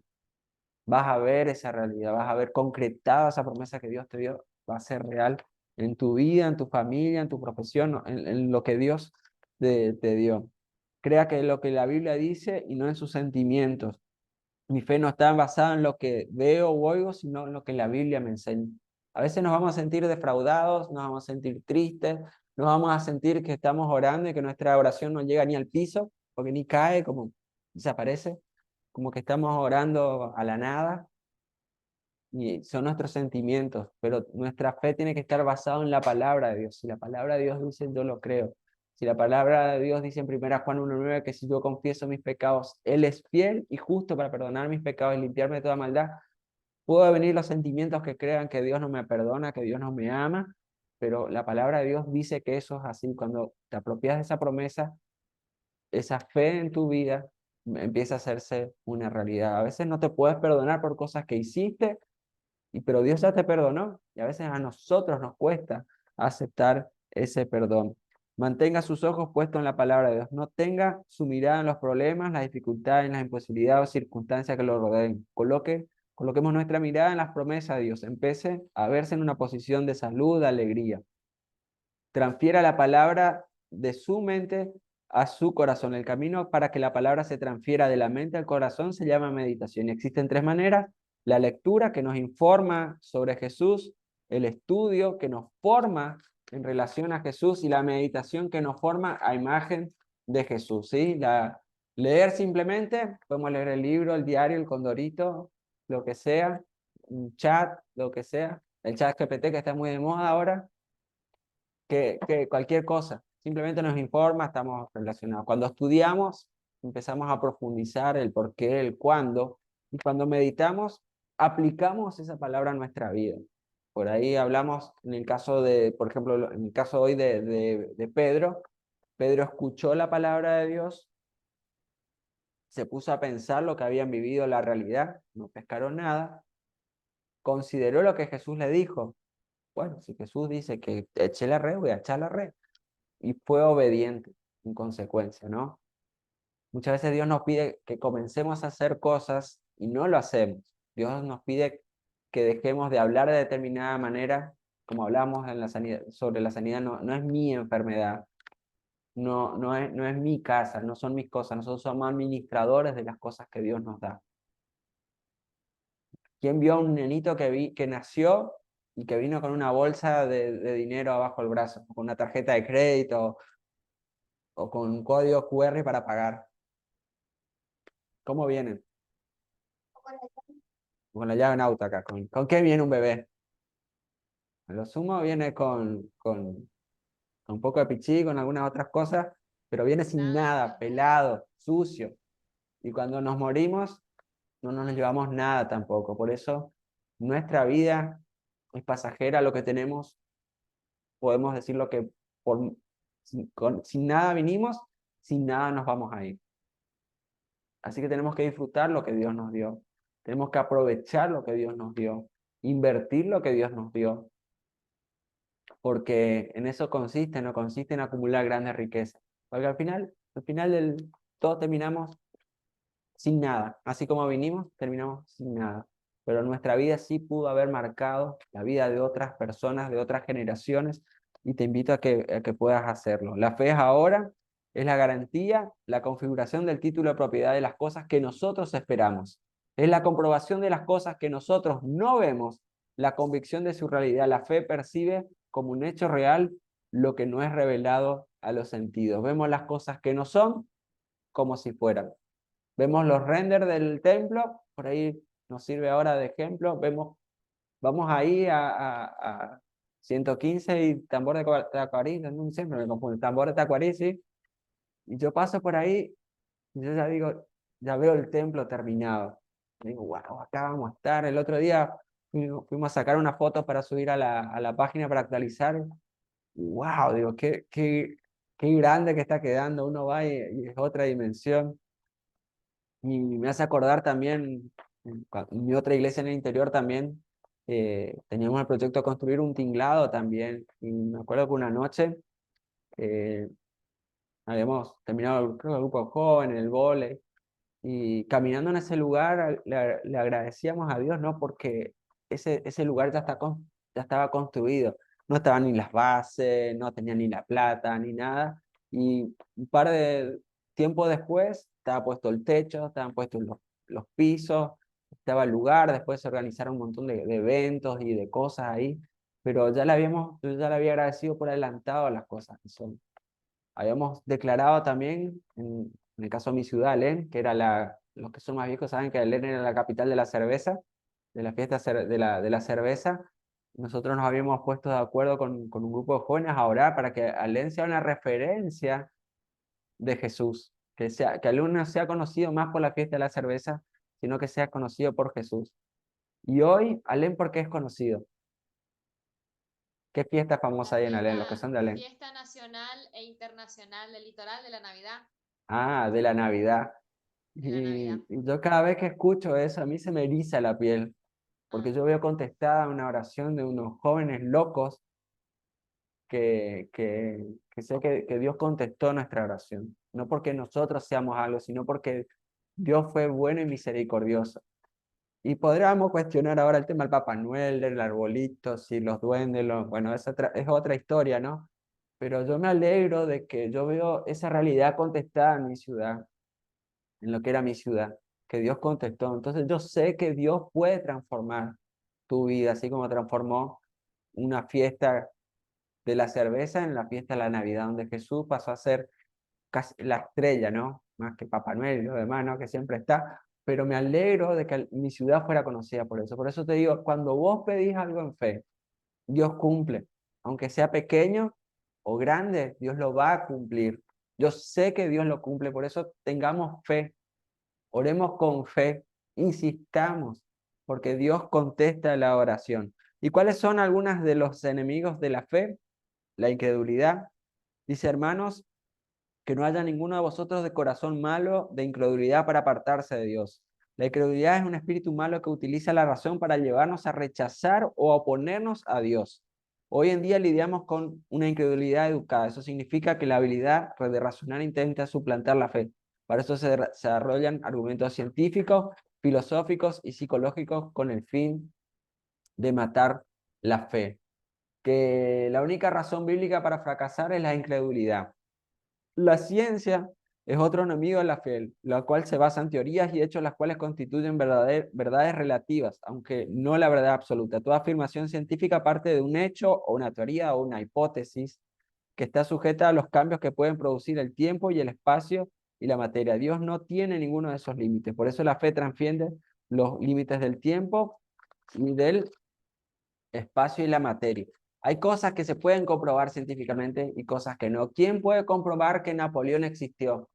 Speaker 1: vas a ver esa realidad, vas a ver concretada esa promesa que Dios te dio, va a ser real en tu vida, en tu familia, en tu profesión, en lo que Dios te dio. Crea que lo que la Biblia dice y no en sus sentimientos. Mi fe no está basada en lo que veo o oigo, sino en lo que la Biblia me enseña. A veces nos vamos a sentir defraudados, nos vamos a sentir tristes, nos vamos a sentir que estamos orando y que nuestra oración no llega ni al piso, porque ni cae, como desaparece, como que estamos orando a la nada, y son nuestros sentimientos, pero nuestra fe tiene que estar basada en la palabra de Dios. Si la palabra de Dios dice, yo lo creo. Si la palabra de Dios dice en 1 Juan 1:9 que si yo confieso mis pecados, Él es fiel y justo para perdonar mis pecados y limpiarme de toda maldad. Puedo venir los sentimientos que crean que Dios no me perdona, que Dios no me ama, pero la palabra de Dios dice que eso es así. Cuando te apropias de esa promesa, esa fe en tu vida empieza a hacerse una realidad. A veces no te puedes perdonar por cosas que hiciste, pero Dios ya te perdonó y a veces a nosotros nos cuesta aceptar ese perdón. Mantenga sus ojos puestos en la palabra de Dios. No tenga su mirada en los problemas, las dificultades, las imposibilidades o circunstancias que lo rodeen. Coloquemos nuestra mirada en las promesas de Dios. Empiece a verse en una posición de salud, de alegría. Transfiera la palabra de su mente a su corazón. El camino para que la palabra se transfiera de la mente al corazón se llama meditación. Y existen tres maneras: la lectura, que nos informa sobre Jesús; el estudio, que nos forma en relación a Jesús; y la meditación, que nos forma a imagen de Jesús. ¿Sí? Leer simplemente, podemos leer el libro, el diario, el Condorito, lo que sea, un chat, lo que sea, el chat GPT que está muy de moda ahora, que cualquier cosa. Simplemente nos informa, estamos relacionados. Cuando estudiamos, empezamos a profundizar el por qué, el cuándo, y cuando meditamos, aplicamos esa palabra a nuestra vida. Por ahí hablamos en el caso de, por ejemplo, en el caso hoy de Pedro. Pedro escuchó la palabra de Dios, se puso a pensar lo que habían vivido, la realidad, no pescaron nada, consideró lo que Jesús le dijo. Bueno, si Jesús dice que eché la red, voy a echar la red. Y fue obediente en consecuencia, ¿no? Muchas veces Dios nos pide que comencemos a hacer cosas y no lo hacemos. Dios nos pide que dejemos de hablar de determinada manera, como hablamos en la sanidad, sobre la sanidad. No, no es mi enfermedad, no es mi casa, no son mis cosas. Nosotros somos administradores de las cosas que Dios nos da. ¿Quién vio a un nenito que nació y que vino con una bolsa de dinero abajo el brazo, con una tarjeta de crédito o con un código QR para pagar? ¿Cómo vienen? Con la llave en auto acá. ¿Con qué viene un bebé? A lo sumo viene con un poco de pichí, con algunas otras cosas, pero viene sin nada, pelado, sucio. Y cuando nos morimos, no nos llevamos nada tampoco. Por eso nuestra vida es pasajera. Lo que tenemos, podemos decirlo que sin nada vinimos, sin nada nos vamos a ir. Así que tenemos que disfrutar lo que Dios nos dio. Tenemos que aprovechar lo que Dios nos dio. Invertir lo que Dios nos dio. Porque en eso consiste, no consiste en acumular grandes riquezas. Porque al final todos terminamos sin nada. Así como vinimos, terminamos sin nada. Pero nuestra vida sí pudo haber marcado la vida de otras personas, de otras generaciones, y te invito a que puedas hacerlo. La fe es ahora, es la garantía, la configuración del título de propiedad de las cosas que nosotros esperamos. Es la comprobación de las cosas que nosotros no vemos, la convicción de su realidad. La fe percibe como un hecho real lo que no es revelado a los sentidos. Vemos las cosas que no son como si fueran. Vemos los renders del templo, por ahí nos sirve ahora de ejemplo. Vamos ahí a 115 y tambor de Tacuarí, no, siempre me confundo, tambor de Tacuarí, sí. Y yo paso por ahí y yo ya digo, ya veo el templo terminado. Y digo, wow, acá vamos a estar. El otro día fuimos a sacar una foto para subir a la página para actualizar. Wow, digo, qué grande que está quedando. Uno va y es otra dimensión. Y me hace acordar también, en mi otra iglesia en el interior también, teníamos el proyecto de construir un tinglado también. Y me acuerdo que una noche habíamos terminado, creo, el grupo de jóvenes, el vóley, Y caminando en ese lugar le agradecíamos a Dios, ¿no? Porque ese lugar ya estaba construido. No estaban ni las bases, no tenía ni la plata, ni nada. Y un par de tiempo después estaba puesto el techo, estaban puestos los pisos, estaba el lugar, después se organizaron un montón de eventos y de cosas ahí. Pero yo ya le había agradecido por adelantado las cosas que son. Habíamos declarado también, en el caso de mi ciudad, Alén, que era los que son más viejos saben que Alén era la capital de la cerveza, de la fiesta de la cerveza. Nosotros nos habíamos puesto de acuerdo con un grupo de jóvenes a orar para que Alén sea una referencia de Jesús, que Alén no sea conocido más por la fiesta de la cerveza, sino que sea conocido por Jesús. Y hoy, Alén, ¿por qué es conocido? ¿Qué fiesta famosa hay en Alén? Los que son de
Speaker 2: La
Speaker 1: Alén.
Speaker 2: fiesta nacional e internacional del litoral de la Navidad.
Speaker 1: Ah, de la Navidad.
Speaker 2: De la Navidad.
Speaker 1: Y yo cada vez que escucho eso, a mí se me eriza la piel,
Speaker 2: Ah,
Speaker 1: porque yo veo contestada una oración de unos jóvenes locos que sé que Dios contestó nuestra oración. No porque nosotros seamos algo, sino porque Dios fue bueno y misericordioso. Y podríamos cuestionar ahora el tema del Papá Noel, del arbolito, si los duendes, bueno, es otra historia, ¿no? Pero yo me alegro de que yo veo esa realidad contestada en mi ciudad, en lo que era mi ciudad, que Dios contestó. Entonces yo sé que Dios puede transformar tu vida, así como transformó una fiesta de la cerveza en la fiesta de la Navidad, donde Jesús pasó a ser casi la estrella, ¿no? Más que Papá Noel y lo demás, ¿no? Que siempre está. Pero me alegro de que mi ciudad fuera conocida por eso. Por eso te digo, cuando vos pedís algo en fe, Dios cumple. Aunque sea pequeño o grande, Dios lo va a cumplir. Yo sé que Dios lo cumple, por eso tengamos fe. Oremos con fe, insistamos, porque Dios contesta la oración. ¿Y cuáles son algunas de los enemigos de la fe? La incredulidad. Dice, hermanos, que no haya ninguno de vosotros de corazón malo, de incredulidad para apartarse de Dios. La incredulidad es un espíritu malo que utiliza la razón para llevarnos a rechazar o a oponernos a Dios. Hoy en día lidiamos con una incredulidad educada. Eso significa que la habilidad de razonar intenta suplantar la fe. Para eso se desarrollan argumentos científicos, filosóficos y psicológicos con el fin de matar la fe. Que la única razón bíblica para fracasar es la incredulidad. La ciencia es otro enemigo de la fe, la cual se basa en teorías y hechos las cuales constituyen verdades relativas, aunque no la verdad absoluta. Toda afirmación científica parte de un hecho o una teoría o una hipótesis que está sujeta a los cambios que pueden producir el tiempo y el espacio y la materia. Dios no tiene ninguno de esos límites. Por eso la fe transciende los límites del tiempo y del espacio y la materia. Hay cosas que se pueden comprobar científicamente y cosas que no. ¿Quién puede comprobar que Napoleón existió?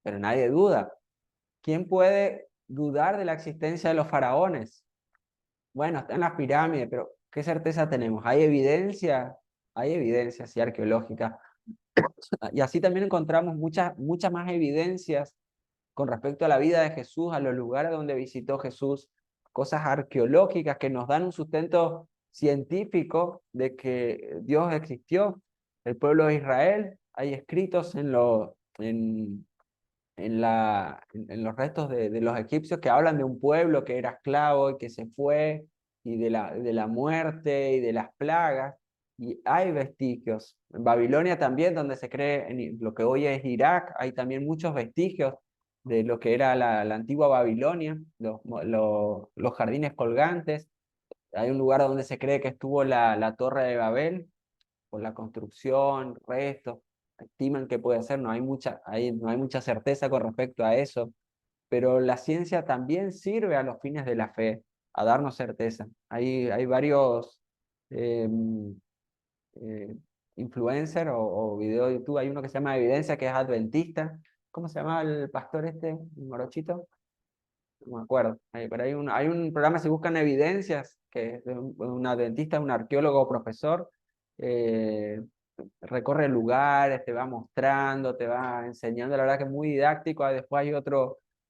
Speaker 1: Pero nadie duda. ¿Quién puede dudar de la existencia de los faraones? Bueno, está en las pirámides, pero ¿qué certeza tenemos? Hay evidencia, sí, arqueológica. Y así también encontramos muchas más evidencias con respecto a la vida de Jesús, a los lugares donde visitó Jesús, cosas arqueológicas que nos dan un sustento científico de que Dios existió. El pueblo de Israel, hay escritos en los restos de los egipcios que hablan de un pueblo que era esclavo y que se fue, y de la muerte y de las plagas. Y hay vestigios. En Babilonia también, donde se cree en lo que hoy es Irak, hay también muchos vestigios de lo que era la antigua Babilonia, los jardines colgantes. Hay un lugar donde se cree que estuvo la Torre de Babel, por la construcción, restos. Estiman que puede ser, no hay mucha certeza con respecto a eso, pero la ciencia también sirve a los fines de la fe, a darnos certeza. Hay varios eh, eh, influencers o videos de YouTube. Hay uno que se llama Evidencia, que es adventista. ¿Cómo se llama el pastor este, el morochito? No me acuerdo. Pero hay un programa, si buscan evidencias, que es de un adventista, un arqueólogo, profesor, eh, recorre lugares, te va mostrando, te va enseñando, la verdad que es muy didáctico. Después hay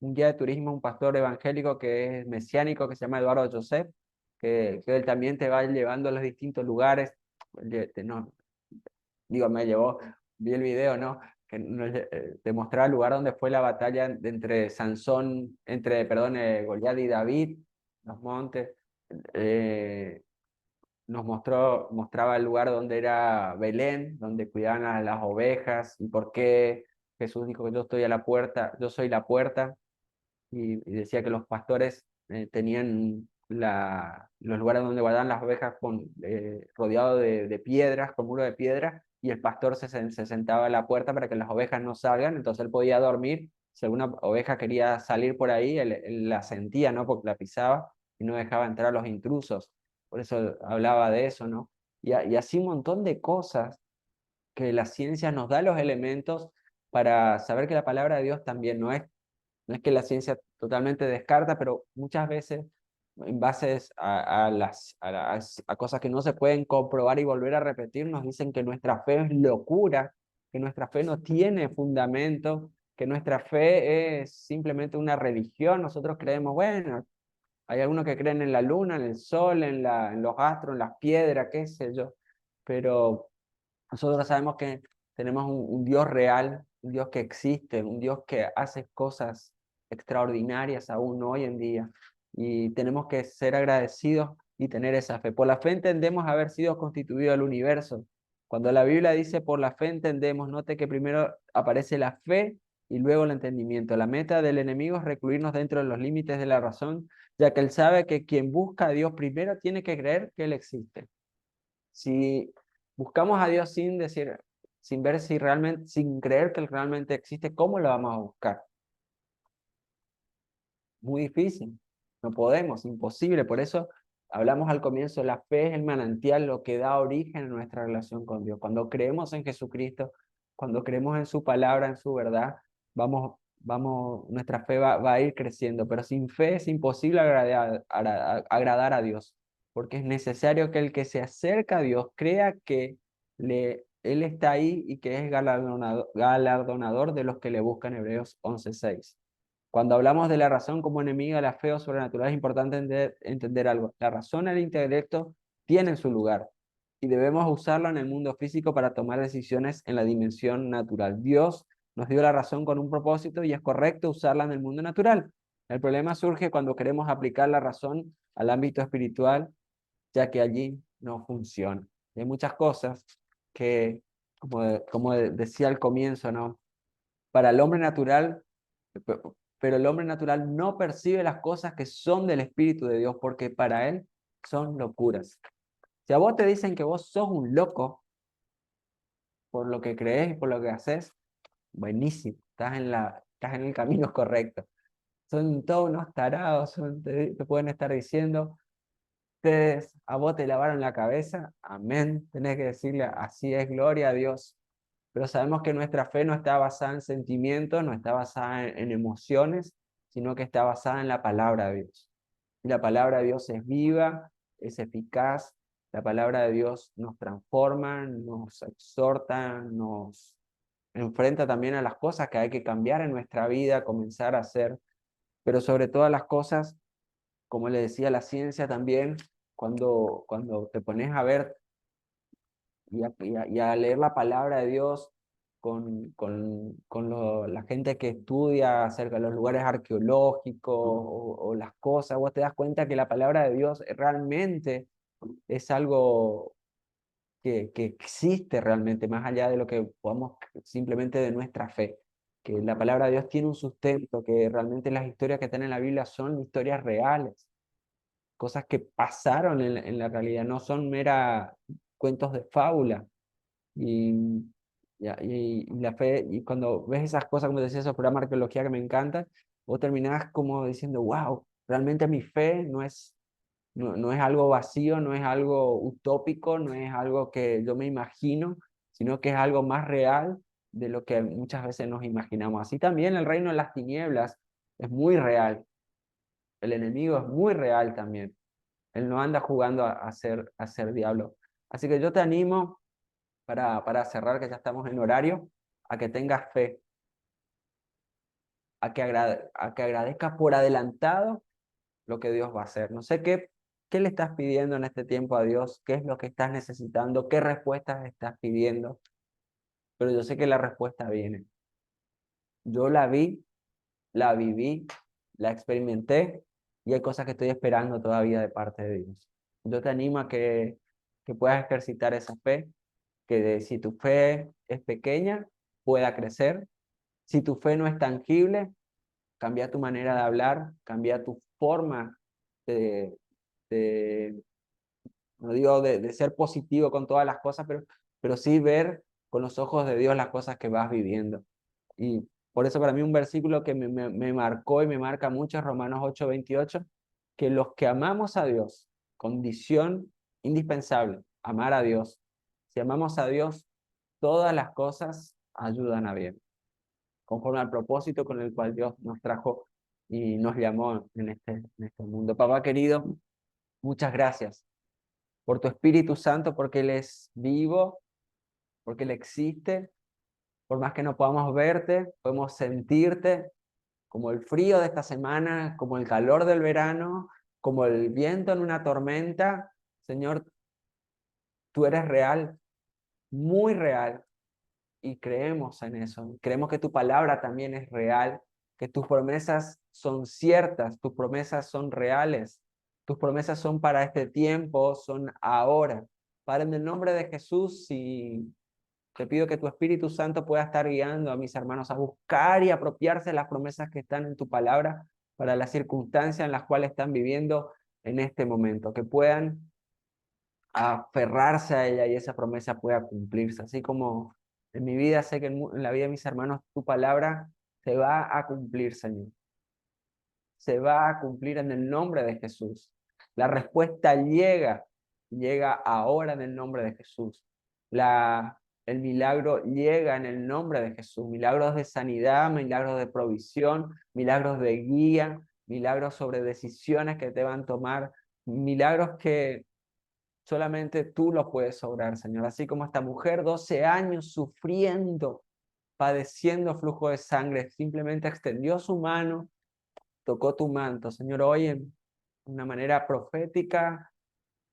Speaker 1: un guía de turismo, un pastor evangélico que es mesiánico, que se llama Eduardo Joseph, que él también te va llevando a los distintos lugares. No, digo, vi el video, ¿no? que nos demostraba el lugar donde fue la batalla entre perdón, Goliat y David, los montes. eh, mostraba el lugar donde era Belén, donde cuidaban a las ovejas, y por qué Jesús dijo que yo estoy a la puerta, yo soy la puerta, y decía que los pastores tenían los lugares donde guardaban las ovejas rodeados de piedras, con muro de piedras, y el pastor se sentaba a la puerta para que las ovejas no salgan, entonces él podía dormir. Si alguna oveja quería salir por ahí, él la sentía, ¿no? Porque la pisaba y no dejaba entrar a los intrusos. Por eso hablaba de eso, ¿no? Y así un montón de cosas que la ciencia nos da los elementos para saber que la palabra de Dios también no es que la ciencia totalmente descarta, pero muchas veces en bases a cosas que no se pueden comprobar y volver a repetir, nos dicen que nuestra fe es locura, que nuestra fe no tiene fundamento, que nuestra fe es simplemente una religión. Nosotros creemos, bueno, hay algunos que creen en la luna, en el sol, en los astros, en las piedras, qué sé yo, pero nosotros sabemos que tenemos un Dios real, un Dios que existe, un Dios que hace cosas extraordinarias aún hoy en día. Y tenemos que ser agradecidos y tener esa fe. Por la fe entendemos haber sido constituido el universo. Cuando la Biblia dice por la fe entendemos, note que primero aparece la fe y luego el entendimiento. La meta del enemigo es recluirnos dentro de los límites de la razón, ya que él sabe que quien busca a Dios primero tiene que creer que él existe. Si buscamos a Dios sin ver si realmente, sin creer que Él realmente existe, ¿cómo lo vamos a buscar? Muy difícil, no podemos, imposible. Por eso hablamos al comienzo, la fe es el manantial, lo que da origen a nuestra relación con Dios. Cuando creemos en Jesucristo, cuando creemos en su palabra, en su verdad, nuestra fe va a ir creciendo. Pero sin fe es imposible agradar a Dios, porque es necesario que el que se acerca a Dios crea que Él está ahí y que es galardonador de los que le buscan. Hebreos 11:6. Cuando hablamos de la razón como enemiga de la fe o sobrenatural, es importante entender algo. La razón y el intelecto tienen su lugar y debemos usarlo en el mundo físico para tomar decisiones en la dimensión natural. Dios nos dio la razón con un propósito y es correcto usarla en el mundo natural. El problema surge cuando queremos aplicar la razón al ámbito espiritual, ya que allí no funciona. Hay muchas cosas que, como decía al comienzo, ¿no? Para el hombre natural, pero el hombre natural no percibe las cosas que son del Espíritu de Dios, porque para él son locuras. Si a vos te dicen que vos sos un loco por lo que crees y por lo que haces, buenísimo, estás en el camino correcto. Son todos unos tarados, te pueden estar diciendo, ustedes a vos te lavaron la cabeza, amén, tenés que decirle, así es, gloria a Dios. Pero sabemos que nuestra fe no está basada en sentimientos, no está basada en emociones, sino que está basada en la palabra de Dios. Y la palabra de Dios es viva, es eficaz, la palabra de Dios nos transforma, nos exhorta, nos enfrenta también a las cosas que hay que cambiar en nuestra vida, comenzar a hacer, pero sobre todas las cosas, como le decía la ciencia también, cuando te pones a ver y a leer la palabra de Dios con la gente que estudia acerca de los lugares arqueológicos o las cosas, vos te das cuenta que la palabra de Dios realmente es algo que existe realmente, más allá de lo que podamos simplemente de nuestra fe. Que la palabra de Dios tiene un sustento, que realmente las historias que están en la Biblia son historias reales, cosas que pasaron en la realidad, no son mera cuentos de fábula. Y, y la fe, y cuando ves esas cosas, como decía, esos programas de arqueología que me encantan, vos terminás como diciendo, wow, realmente mi fe no es algo vacío, no es algo utópico, no es algo que yo me imagino, sino que es algo más real de lo que muchas veces nos imaginamos. Así también el reino de las tinieblas es muy real, el enemigo es muy real también. Él no anda jugando a ser diablo. Así que yo te animo para cerrar, que ya estamos en horario, a que tengas fe, a que agradezcas por adelantado lo que Dios va a hacer. No sé qué le estás pidiendo en este tiempo a Dios, qué es lo que estás necesitando, qué respuestas estás pidiendo. pero yo sé que la respuesta viene. Yo la vi, la viví, la experimenté y hay cosas que estoy esperando todavía de parte de Dios. Yo te animo a que puedas ejercitar esa fe, si tu fe es pequeña, pueda crecer. Si tu fe no es tangible, cambia tu manera de hablar, cambia tu forma de, de no digo de ser positivo con todas las cosas, pero sí ver con los ojos de Dios las cosas que vas viviendo. Y por eso para mí un versículo que me marcó y me marca mucho es Romanos 8:28, que los que amamos a Dios, condición indispensable, amar a Dios. Si amamos a Dios, todas las cosas ayudan a bien, conforme al propósito con el cual Dios nos trajo y nos llamó en este mundo. Papá querido, muchas gracias por tu Espíritu Santo, porque Él es vivo, porque Él existe, por más que no podamos verte, podemos sentirte, como el frío de esta semana, como el calor del verano, como el viento en una tormenta. Señor, tú eres real, muy real, y creemos en eso. Creemos que tu palabra también es real, que tus promesas son ciertas, tus promesas son reales, tus promesas son para este tiempo, son ahora. Padre, en el nombre de Jesús, y te pido que tu Espíritu Santo pueda estar guiando a mis hermanos a buscar y apropiarse de las promesas que están en tu palabra para las circunstancias en las cuales están viviendo en este momento, que puedan aferrarse a ella y esa promesa pueda cumplirse. Así como en mi vida sé que en la vida de mis hermanos tu palabra se va a cumplir, Señor. Se va a cumplir en el nombre de Jesús. La respuesta llega ahora en el nombre de Jesús. El milagro llega en el nombre de Jesús. Milagros de sanidad, milagros de provisión, milagros de guía, milagros sobre decisiones que te van a tomar, milagros que solamente tú los puedes obrar, Señor. Así como esta mujer, 12 años sufriendo, padeciendo flujo de sangre, simplemente extendió su mano, tocó tu manto, Señor. Hoy en una manera profética,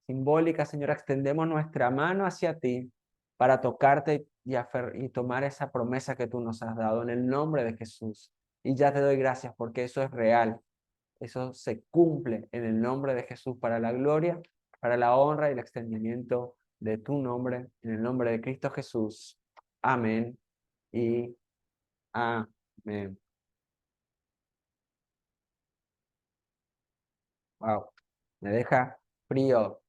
Speaker 1: simbólica, Señor, extendemos nuestra mano hacia ti para tocarte y tomar esa promesa que tú nos has dado en el nombre de Jesús. Y ya te doy gracias porque eso es real. Eso se cumple en el nombre de Jesús para la gloria, para la honra y el extendimiento de tu nombre, en el nombre de Cristo Jesús. Amén y amén. Wow, me deja frío.